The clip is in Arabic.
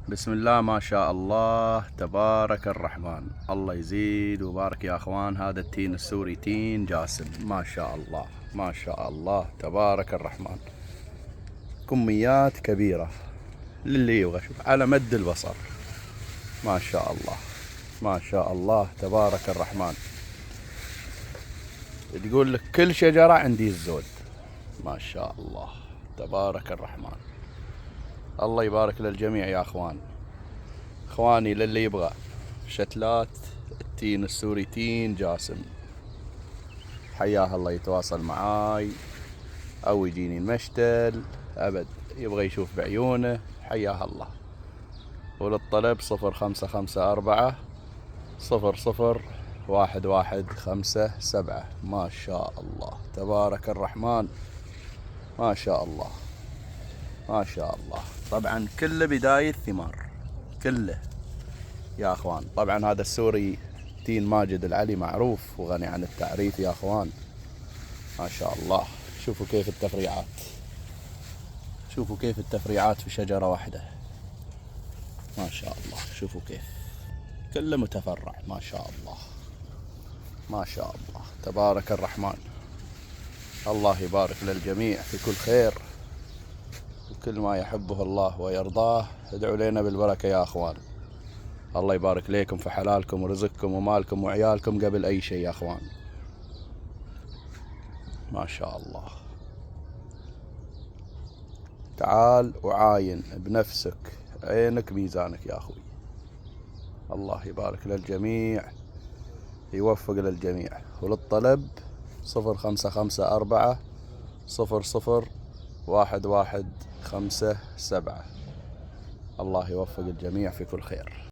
بسم الله ما شاء الله تبارك الرحمن. الله يزيد ويبارك يا اخوان. هذا التين السوري تين جاسم، ما شاء الله ما شاء الله تبارك الرحمن. كميات كبيرة للي يبغى، شوف على مد البصر، ما شاء الله ما شاء الله تبارك الرحمن. تقول لك كل شجرة عندي الزود، ما شاء الله تبارك الرحمن. الله يبارك للجميع يا اخوان. اخواني للي يبغى شتلات التين السوري تين جاسم، حياه الله يتواصل معاي او يجيني المشتل ابد، يبغى يشوف بعيونه حياه الله. وللطلب 0545 001157. ما شاء الله تبارك الرحمن، ما شاء الله ما شاء الله. طبعا كله بداية ثمار كله يا اخوان. طبعا هذا السوري تين ماجد العلي معروف وغني عن التعريف يا اخوان، ما شاء الله. شوفوا كيف التفريعات، شوفوا كيف التفريعات في شجرة واحدة، ما شاء الله. شوفوا كيف كله متفرع، ما شاء الله ما شاء الله تبارك الرحمن. الله يبارك للجميع في كل خير وكل ما يحبه الله ويرضاه. ادعوا لنا بالبركة يا اخوان. الله يبارك ليكم في حلالكم ورزقكم ومالكم وعيالكم قبل اي شيء يا اخوان، ما شاء الله. تعال وعاين بنفسك، عينك ميزانك يا اخوي. الله يبارك للجميع، يوفق للجميع. وللطلب 0545 001157. الله يوفق الجميع في كل خير.